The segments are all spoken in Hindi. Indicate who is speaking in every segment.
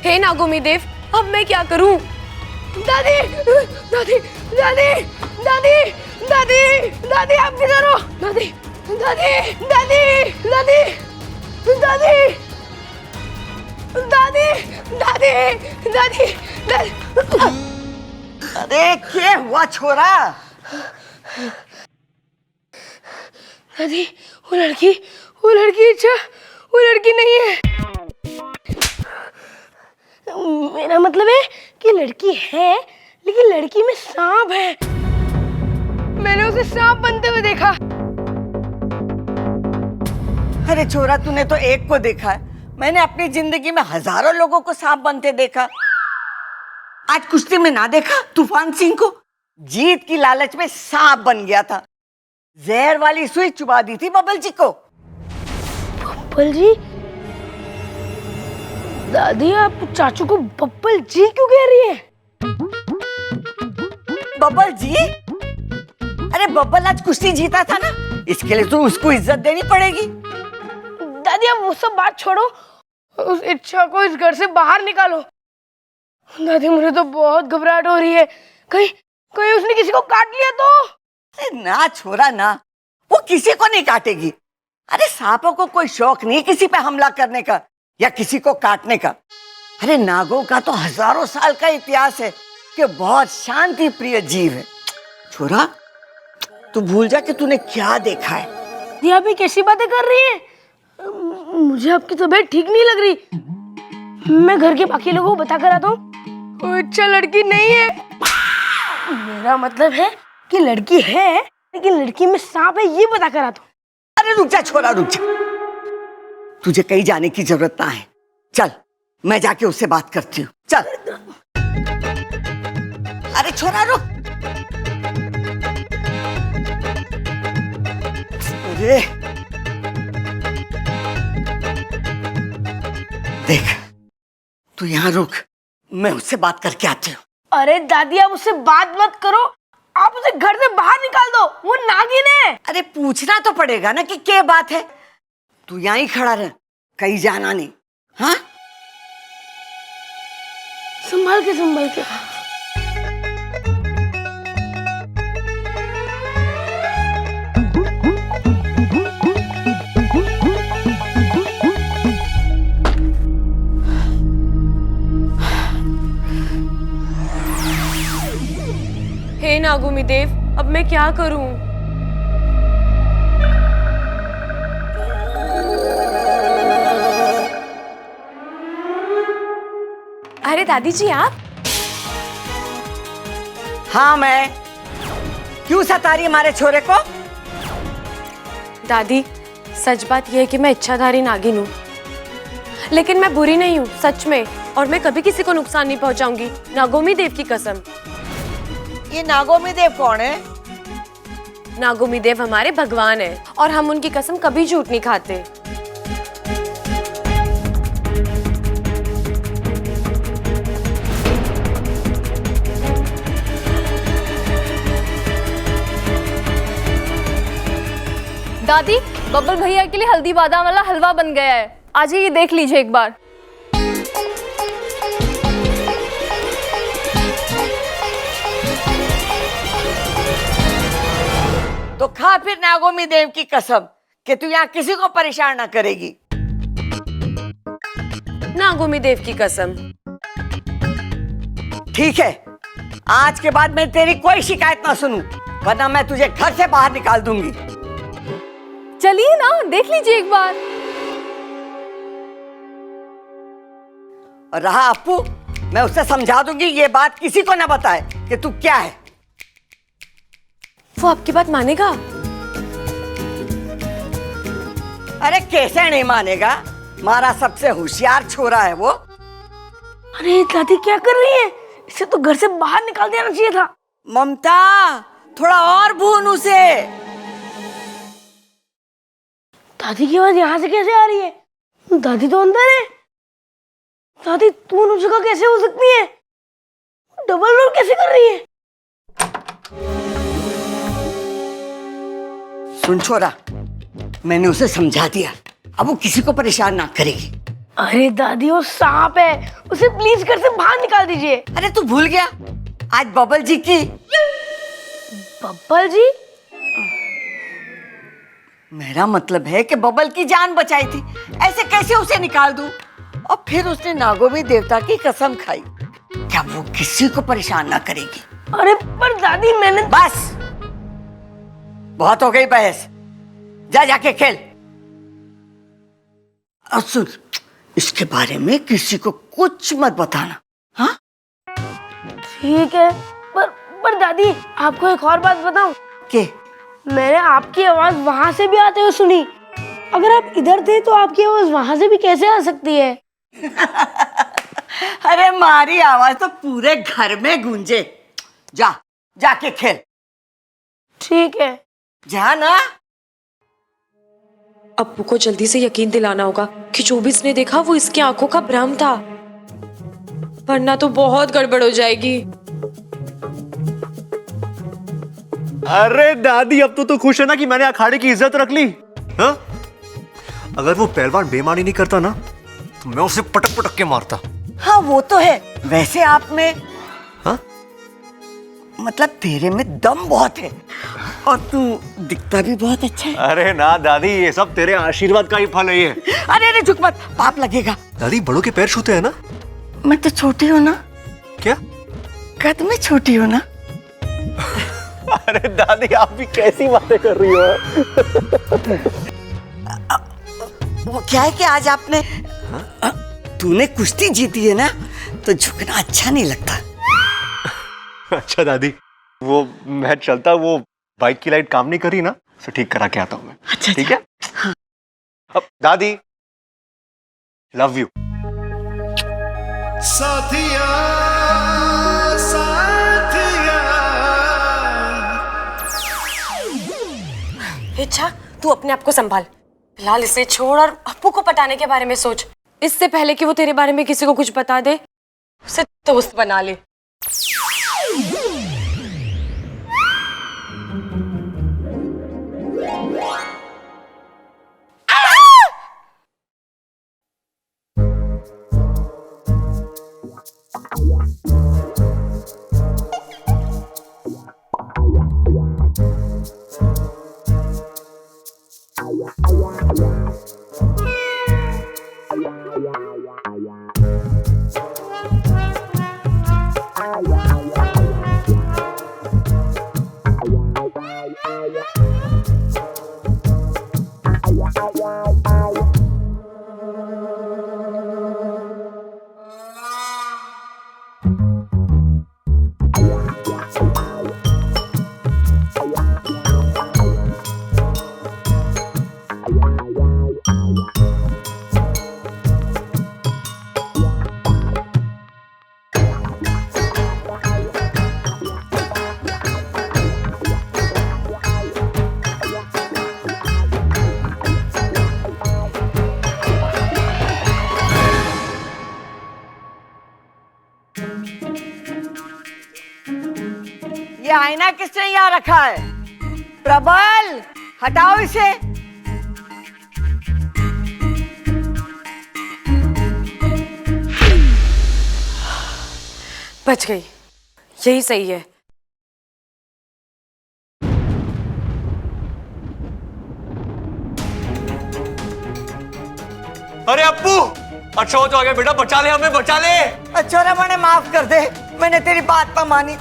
Speaker 1: हे नागोमी देव, अब मैं क्या करूं? दादी, दादी, दादी, दादी, दादी, दादी, आप किधर हो? दादी, दादी, दादी, दादी, दादी, दादी, दादी, दादी, दादी।
Speaker 2: अरे क्या हुआ छोरा?
Speaker 1: दादी, वो लड़की अच्छा, वो लड़की नहीं है। मेरा मतलब है कि लड़की है, लेकिन लड़की में सांप है। मैंने उसे सांप बनते हुए देखा।
Speaker 2: अरे छोरा, तूने तो एक को देखा है, मैंने अपनी जिंदगी में हजारों लोगों को सांप बनते देखा। आज कुश्ती में ना देखा तूफान सिंह को? जीत की लालच में सांप बन गया था, जहर वाली सुई चुबा दी थी बबल जी को।
Speaker 1: बब्बल जी? दादी, आप चाचू को बब्बल जी क्यों कह रही है?
Speaker 2: बबल जी? अरे बब्बल आज कुश्ती जीता था ना, इसके लिए तो उसको इज्जत देनी पड़ेगी।
Speaker 1: दादी, अब वो सब बात छोड़ो, उस इच्छा को इस घर से बाहर निकालो। दादी, मुझे तो बहुत घबराहट हो रही है। कहीं उसने किसी को काट लिया तो?
Speaker 2: अरे ना छोरा ना, वो किसी को नहीं काटेगी। अरे सांपों को कोई शौक नहीं किसी पे हमला करने का या किसी को काटने का। अरे नागों का तो हजारों साल का इतिहास है कि बहुत शांति प्रिय जीव है। छोरा, तू भूल जा कि तूने क्या देखा है।
Speaker 1: ये आप कैसी बातें कर रही हैं? मुझे आपकी तबीयत ठीक नहीं लग रही। मैं घर के बाकी लोगों को बता कर आता हूँ। कोई अच्छा लड़की नहीं है। मेरा मतलब है कि लड़की है, लेकिन लड़की में सांप है, ये बता कर आता हूँ।
Speaker 2: अरे रुक जा छोरा, रुक जा, तुझे कहीं जाने की जरूरत ना है। चल, मैं जाके उससे बात करती हूँ। चल। अरे छोरा रुक। अरे देख, तू यहाँ रुक, मैं उससे बात करके आती हूँ।
Speaker 1: अरे दादी, आप उससे बात मत करो, आप उसे घर से बाहर निकाल दो, वो नागिन है।
Speaker 2: अरे पूछना तो पड़ेगा ना कि क्या बात है। तू यहाँ ही खड़ा रह, कहीं जाना नहीं। हाँ,
Speaker 1: संभाल के संभाल के। हे नागोमी देव, अब मैं क्या करूं? अरे दादी जी, आप?
Speaker 2: हाँ मैं। क्यों सता रही हमारे छोरे को?
Speaker 1: दादी, सच बात यह है कि मैं इच्छाधारी नागिन हूँ, लेकिन मैं बुरी नहीं हूँ, सच में। और मैं कभी किसी को नुकसान नहीं पहुँचाऊंगी, नागोमी देव की कसम।
Speaker 2: ये नागोमी देव कौन है?
Speaker 1: नागोमी देव हमारे भगवान हैं और हम उनकी कसम कभी झूठ नहीं खाते।
Speaker 3: दादी, बब्बल भैया के लिए हल्दी बादाम वाला हलवा बन गया है, आज ये देख लीजिए एक बार।
Speaker 2: तो खा फिर नागोमी देव की कसम कि तू यहाँ किसी को परेशान ना करेगी।
Speaker 4: नागोमी देव की कसम।
Speaker 2: ठीक है, आज के बाद मैं तेरी कोई शिकायत ना सुनूं, वरना मैं तुझे घर से बाहर निकाल दूंगी।
Speaker 3: चलिए ना, देख लीजिए एक बार।
Speaker 2: और रहा अप्पू, मैं उससे समझा दूंगी ये बात किसी को ना बताए कि तू क्या है।
Speaker 4: वो आपकी बात मानेगा?
Speaker 2: अरे कैसे नहीं मानेगा, हमारा सबसे होशियार छोरा है वो।
Speaker 1: अरे दादी क्या कर रही है? इसे तो घर से बाहर निकाल देना चाहिए था।
Speaker 2: ममता, थोड़ा और भून उसे।
Speaker 1: दादी की आवाज यहाँ से कैसे आ रही है? दादी तो अंदर है। दादी दोनों जगह कैसे हो सकती है? डबल रोल कैसे कर रही है?
Speaker 2: सुन छोरा, मैंने उसे समझा दिया, अब वो किसी को परेशान ना करेगी।
Speaker 1: अरे दादी वो सांप है, उसे प्लीज घर से बाहर निकाल दीजिए।
Speaker 2: अरे तू भूल गया आज बबल जी की।
Speaker 1: बब्बल जी?
Speaker 2: मेरा मतलब है कि बबल की जान बचाई थी, ऐसे कैसे उसे निकाल दूं? और फिर उसने नागोमी देवता की कसम खाई, क्या वो किसी को परेशान ना करेगी।
Speaker 1: अरे पर दादी मैंने।
Speaker 2: बस, बहुत हो गई बहस, जा जाके खेल। और सुन, इसके बारे में किसी को कुछ मत बताना, हाँ?
Speaker 1: ठीक है, पर दादी आपको एक और बात बताऊं?
Speaker 2: के?
Speaker 1: मैंने आपकी आवाज वहां से भी आते हुए सुनी। अगर आप इधर थे तो आपकी आवाज वहां से भी कैसे आ सकती है?
Speaker 2: अरे मारी आवाज तो पूरे घर में गूंजे। जा जाके खेल।
Speaker 4: ठीक है,
Speaker 2: जा ना।
Speaker 4: अप्पू को जल्दी से यकीन दिलाना होगा कि जो भी इसने देखा वो इसकी आंखों का भ्रम था, वरना तो बहुत गड़बड़ हो जाएगी।
Speaker 5: अरे दादी, अब तो खुश है ना कि मैंने अखाड़े की इज्जत रख ली? हाँ? अगर वो पहलवान बेईमानी नहीं करता ना तो मैं उसे पटक पटक के मारता।
Speaker 2: हाँ वो तो है, वैसे आप में,
Speaker 5: हाँ?
Speaker 2: मतलब तेरे में दम बहुत है और तू दिखता भी बहुत अच्छा है।
Speaker 5: अरे ना दादी, ये सब तेरे आशीर्वाद का ही फल है ये।
Speaker 2: अरे अरे झुक मत, पाप लगेगा।
Speaker 5: दादी, बड़ों के पैर छूते हैं ना?
Speaker 2: मैं तो छोटी हूँ ना।
Speaker 5: क्या?
Speaker 2: कद में छोटी हूँ ना।
Speaker 5: अरे दादी, आप भी कैसी बातें कर रही हो?
Speaker 2: वो क्या है कि आज आपने, तूने कुश्ती जीती है ना, तो झुकना अच्छा नहीं लगता।
Speaker 5: अच्छा दादी, वो मैं चलता, वो बाइक की लाइट काम नहीं कर रही ना, उसे ठीक करा के आता हूँ मैं।
Speaker 2: अच्छा,
Speaker 5: ठीक है?
Speaker 2: हाँ।
Speaker 5: अब दादी, लव यू।
Speaker 6: साथिया साथिया।
Speaker 4: इच्छा, तू अपने आप को संभाल, फिलहाल इसे छोड़ और अप्पू को पटाने के बारे में सोच। इससे पहले कि वो तेरे बारे में किसी को कुछ बता दे, उसे दोस्त बना ले।
Speaker 2: ये आईना किसने यहाँ रखा है? प्रबल, हटाओ इसे।
Speaker 4: बच गई, यही सही है।
Speaker 5: अरे अप्पू, अच्छा हो तो आ गया बेटा, बचा ले हमें, बचा ले।
Speaker 2: छोरा मैंने माफ कर दे, मैंने तेरी बात पर मानी।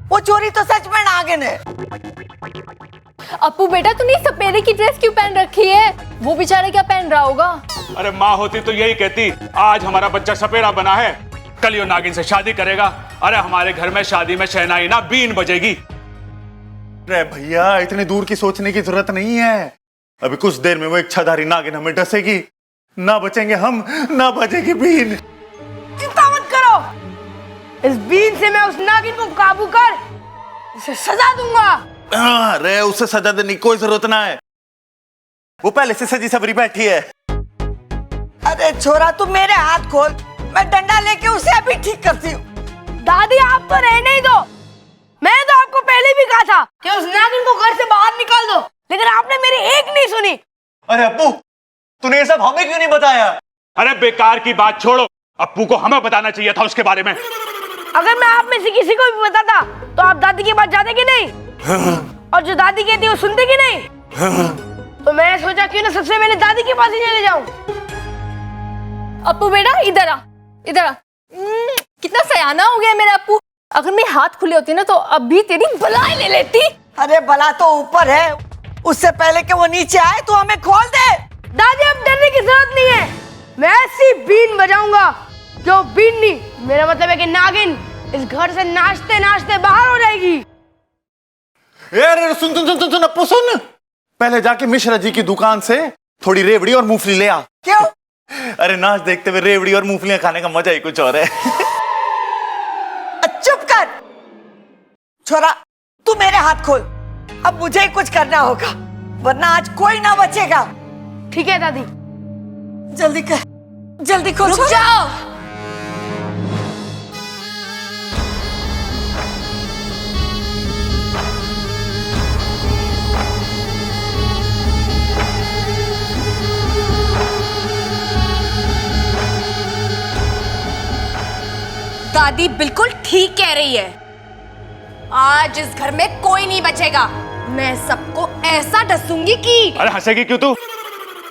Speaker 2: वो चोरी तो सच में नागिन है।
Speaker 3: अप्पू बेटा तूने सपेरे की ड्रेस क्यों पहन रखी है? वो बेचारा क्या पहन रहा होगा?
Speaker 6: अरे माँ होती तो यही कहती, आज हमारा बच्चा सपेरा बना है, कल यो नागिन से शादी करेगा। अरे हमारे घर में शादी में शहनाई ना बीन बजेगी।
Speaker 7: अरे भैया, इतनी दूर की सोचने की जरूरत नहीं है। अभी कुछ देर में वो इच्छाधारी नागिन हमें डसेगी, ना बचेंगे हम, ना बचेगी बीन।
Speaker 1: चिंता मत करो, इस बीन से मैं उस नागिन को काबू कर उसे सजा दूंगा।
Speaker 7: अरे उसे सजा देने की कोई जरूरत ना है, वो पहले से सजी सबरी बैठी है।
Speaker 2: अरे छोरा तू मेरे हाथ खोल, मैं डंडा लेके उसे अभी ठीक करती हूँ।
Speaker 1: दादी आप तो रहने ही दो, मैंने तो आपको पहले भी कहा था कि उस नागिन को घर से बाहर निकाल दो, लेकिन आपने मेरी एक नहीं सुनी।
Speaker 5: अरे अप्पू, तूने ये सब हमें क्यों नहीं बताया?
Speaker 6: अरे बेकार की बात छोड़ो, अप्पू को हमें बताना चाहिए था उसके बारे में।
Speaker 1: अगर मैं आप में से किसी को भी बताता तो आप दादी के पास जाते कि नहीं? और जो दादी कहती है वो सुनते कि नहीं? तो मैंने सोचा क्यों ना सबसे पहले दादी के पास ही चले जाऊं।
Speaker 3: अप्पू बेटा इधर आ, इधर आ। कितना सयाना हो गया मेरा अप्पू। अगर मेरे हाथ खुले होते ना तो अभी तेरी बलाई ले लेती।
Speaker 2: अरे बला तो ऊपर है, उससे पहले कि वो नीचे आए तो हमें खोल दे।
Speaker 1: दादी अब डरने की जरूरत नहीं है, मैं ऐसी बीन बजाऊंगा जो बीन नहीं, मेरा मतलब है कि नागिन इस घर से नाचते नाचते बाहर हो जाएगी।
Speaker 7: अरे सुन सुन सुन सुन अप्पू सुन, पहले जाके मिश्रा जी की दुकान से थोड़ी रेवड़ी और मूंगफली ले आ।
Speaker 2: क्यों?
Speaker 7: अरे नाच देखते हुए रेवड़ी और मूंगफलियां खाने का मजा ही कुछ और है।
Speaker 2: चुप कर छोरा, तू मेरे हाथ खोल, अब मुझे ही कुछ करना होगा, वरना आज कोई ना बचेगा।
Speaker 1: ठीक है दादी।
Speaker 2: जल्दी कर, जल्दी खोल।
Speaker 1: रुक जाओ।
Speaker 4: दादी बिल्कुल ठीक कह रही है, आज इस घर में कोई नहीं बचेगा। मैं सबको ऐसा डसूंगी कि।
Speaker 6: अरे हंसेगी क्यों तू?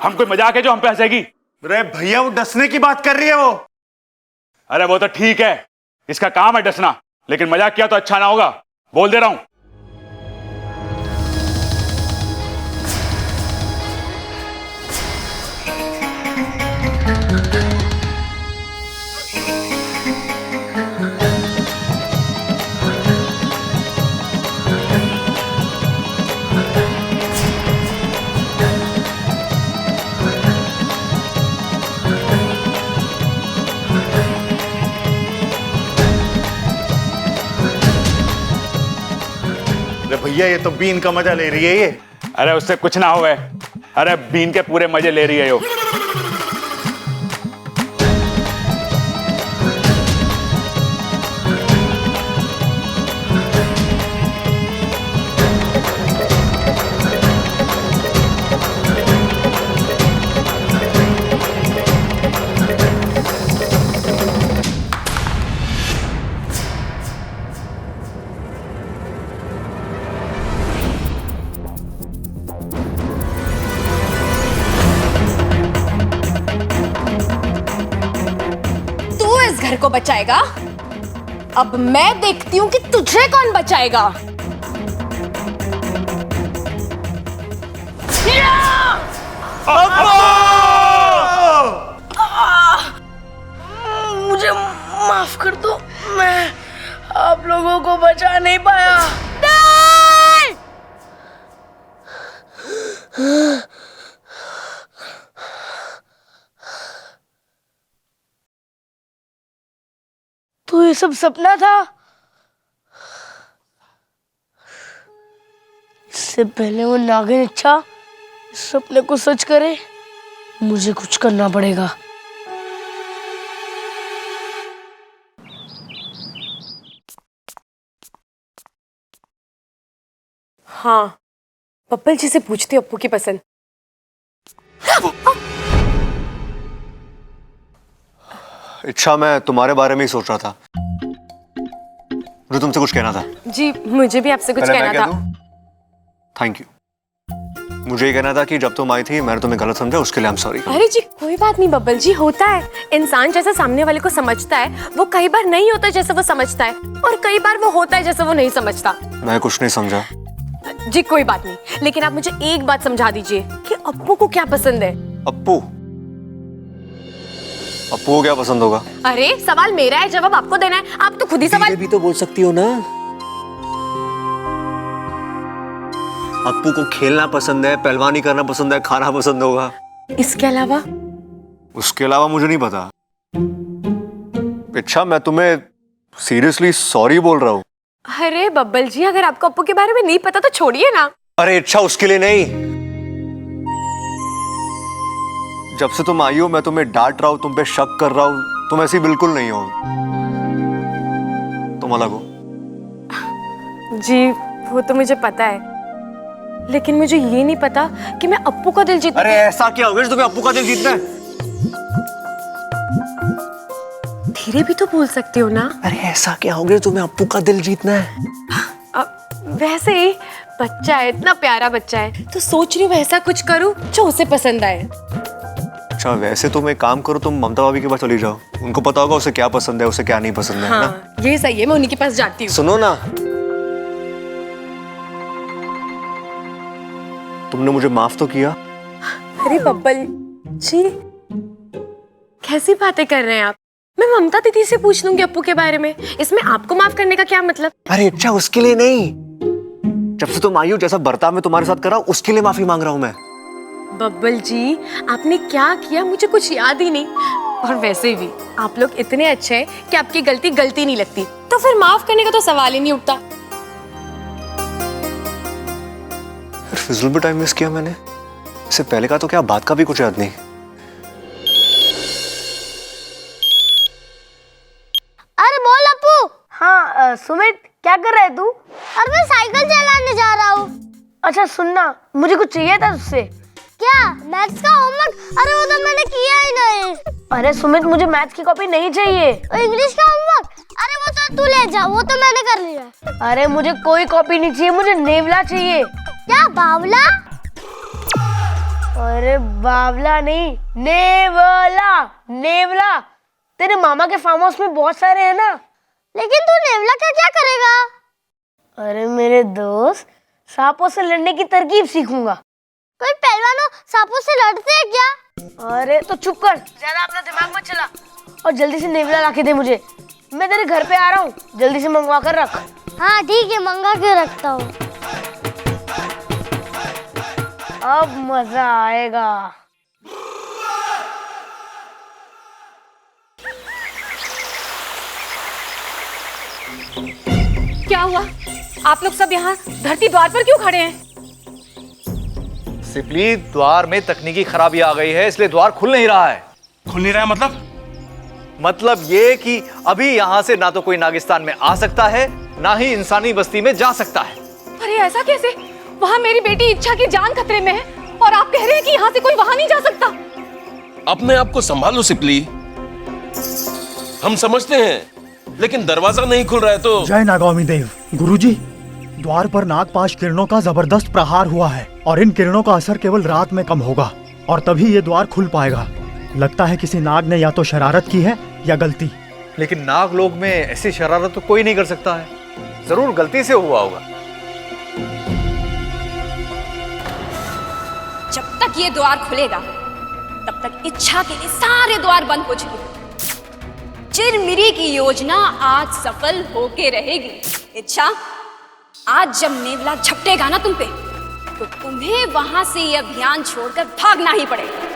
Speaker 6: हम कोई मजाक है जो हम पे हंसेगी?
Speaker 7: अरे भैया, वो डसने की बात कर रही है वो।
Speaker 6: अरे वो तो ठीक है, इसका काम है डसना, लेकिन मजाक किया तो अच्छा ना होगा, बोल दे रहा हूं।
Speaker 7: अरे भैया, ये तो बीन का मजा ले रही है ये।
Speaker 6: अरे उससे कुछ ना होवे, अरे बीन के पूरे मजे ले रही है यो।
Speaker 4: घर को बचाएगा, अब मैं देखती हूँ कि तुझे कौन बचाएगा।
Speaker 1: मुझे माफ कर दो, मैं आप लोगों को बचा नहीं पाया। नहीं! तो ये सब सपना था? इससे पहले वो नागिन इच्छा इस सपने को सच करे, मुझे कुछ करना पड़ेगा।
Speaker 4: हाँ, पप्पल जी से पूछती हूँ अप्पू की पसंद।
Speaker 5: इच्छा, मैं तुम्हारे बारे में ही सोच रहा था। मुझे तुमसे कुछ कहना था।
Speaker 4: जी मुझे भी आपसे कुछ
Speaker 5: पहले मैं
Speaker 4: कहना
Speaker 5: कह
Speaker 4: था।
Speaker 5: दूं? Thank you. मुझे ये कहना था कि जब तुम आई थी मैंने तुम्हें गलत समझा, उसके लिए आई एम सॉरी।
Speaker 4: अरे जी कोई बात नहीं बब्बल जी, होता है। इंसान जैसे सामने वाले को समझता है वो कई बार नहीं होता जैसे वो समझता है, और कई बार वो होता है जैसे वो नहीं समझता।
Speaker 5: मैं कुछ नहीं समझा।
Speaker 4: जी कोई बात नहीं, लेकिन आप मुझे एक बात समझा दीजिए कि अप्पू को क्या पसंद है।
Speaker 5: अप्पू अप्पू को क्या पसंद होगा?
Speaker 4: अरे सवाल मेरा है, जवाब आपको देना है। आप तो खुद ही सवाल।
Speaker 5: भी तो बोल सकती हो ना। अप्पू को खेलना पसंद है, पहलवानी करना पसंद है, खाना पसंद होगा।
Speaker 4: इसके अलावा?
Speaker 5: उसके अलावा मुझे नहीं पता। अच्छा मैं तुम्हें सीरियसली सॉरी बोल रहा हूँ।
Speaker 4: अरे बब्बल जी, अगर आपको अप्पू के बारे में नहीं पता तो छोड़िए ना।
Speaker 5: अरे अच्छा उसके लिए नहीं। जब से तुम आई हो मैं तुम्हें डांट रहा हूँ, तुम पे शक कर रहा हूँ, तुम ऐसी बिल्कुल नहीं हो। तुम अलग हो।
Speaker 4: जी वो तो मुझे पता है, लेकिन मुझे ये नहीं पता कि मैं अप्पू का दिल जीत।
Speaker 5: अरे ऐसा क्या हो गया तुम्हें अप्पू का दिल जीतना है?
Speaker 4: धीरे भी तो बोल सकते हो ना।
Speaker 5: अरे ऐसा क्या हो गया तुम्हें अप्पू का दिल जीतना है?
Speaker 4: वैसे ही बच्चा है, इतना प्यारा बच्चा है, तो सोच रही हूँ ऐसा कुछ करूँ जो उसे पसंद आए।
Speaker 5: अच्छा वैसे तुम एक काम करो, तुम ममता भाभी के पास चली जाओ, उनको पता होगा उसे क्या पसंद है उसे क्या नहीं पसंद है।
Speaker 4: हाँ
Speaker 5: ना?
Speaker 4: ये सही है, मैं उन्हीं के पास जाती हूँ।
Speaker 5: सुनो ना, तुमने मुझे माफ तो किया।
Speaker 4: अरे बब्बल जी कैसी बातें कर रहे हैं आप? मैं ममता दीदी से पूछ लूंगी अप्पू के बारे में, इसमें आपको माफ करने का क्या मतलब?
Speaker 5: अरे अच्छा उसके लिए नहीं, जब से तुम आई हो जैसा बर्ताव मैं तुम्हारे साथ कर रहा हूं उसके लिए माफी मांग रहा हूं मैं।
Speaker 4: बब्बल जी आपने क्या किया मुझे कुछ याद ही नहीं, और वैसे भी आप लोग इतने अच्छे हैं कि आपकी गलती गलती नहीं लगती, तो फिर माफ करने का तो सवाल ही नहीं उठता।
Speaker 5: फिजूल में टाइम वेस्ट किया मैंने, इससे पहले का तो क्या बात का भी कुछ याद नहीं।
Speaker 1: अरे बोल अप्पू। हाँ सुमित क्या कर रहा है तू?
Speaker 8: और मैं साइकिल चलाने जा रहा हूँ।
Speaker 1: अच्छा सुनना, मुझे कुछ चाहिए था तुझसे।
Speaker 8: क्या? मैथ्स का होमवर्क? अरे वो तो मैंने किया ही नहीं।
Speaker 1: अरे सुमित मुझे मैथ्स की कॉपी नहीं चाहिए।
Speaker 8: और इंग्लिश का होमवर्क? अरे वो तो तू ले जा, वो तो मैंने कर लिया।
Speaker 1: अरे मुझे कोई कॉपी नहीं चाहिए, मुझे नेवला चाहिए।
Speaker 8: क्या बावला?
Speaker 1: अरे बावला नहीं, नेवला। नेवला तेरे मामा के फार्म हाउस में बहुत सारे हैं ना।
Speaker 8: लेकिन तू नेवला का क्या करेगा?
Speaker 1: अरे मेरे दोस्त, सांपों से लड़ने की तरकीब सीखूंगा।
Speaker 8: कोई पहलवानों सांपों से लड़ते हैं क्या?
Speaker 1: अरे तो चुप कर, ज्यादा अपना दिमाग मत चला, और जल्दी से नेवला लाके दे मुझे। मैं तेरे घर पे आ रहा हूँ, जल्दी से मंगवा कर रख।
Speaker 8: हाँ ठीक है, मंगा के रखता हूँ।
Speaker 1: अब मजा आएगा।
Speaker 3: क्या हुआ? आप लोग सब यहाँ धरती द्वार पर क्यों खड़े हैं?
Speaker 9: सिपली, द्वार में तकनीकी खराबी आ गई है, इसलिए द्वार खुल नहीं रहा है।
Speaker 6: खुल नहीं रहा है
Speaker 9: मतलब ये कि अभी यहाँ से ना तो कोई नागिस्तान में आ सकता है, ना ही इंसानी बस्ती में जा सकता है।
Speaker 3: अरे ऐसा कैसे? वहाँ मेरी बेटी इच्छा की जान खतरे में है, और आप कह रहे हैं कि यहाँ से कोई वहाँ नहीं जा सकता।
Speaker 10: अपने आप को संभालो सिपली, हम समझते हैं, लेकिन दरवाजा नहीं खुल रहा है तो।
Speaker 11: जय नागामी देव। गुरुजी, द्वार पर नागपाश किरणों का जबरदस्त प्रहार हुआ है, और इन किरणों का असर केवल रात में कम होगा, और तभी ये द्वार खुल पाएगा। लगता है किसी नाग ने या तो शरारत की है या गलती।
Speaker 9: लेकिन नाग लोग में ऐसी शरारत तो कोई नहीं कर सकता है, जरूर गलती से हुआ होगा।
Speaker 12: जब तक ये द्वार खुलेगा तब तक इच्छा के लिए सारे द्वार बंद हो चुके। चिरमिरी की योजना आज सफल होके रहेगी। इच्छा, आज जब नेवला झपटेगा ना तुम पे, तो तुम्हें वहां से ये अभियान छोड़कर भागना ही पड़ेगा।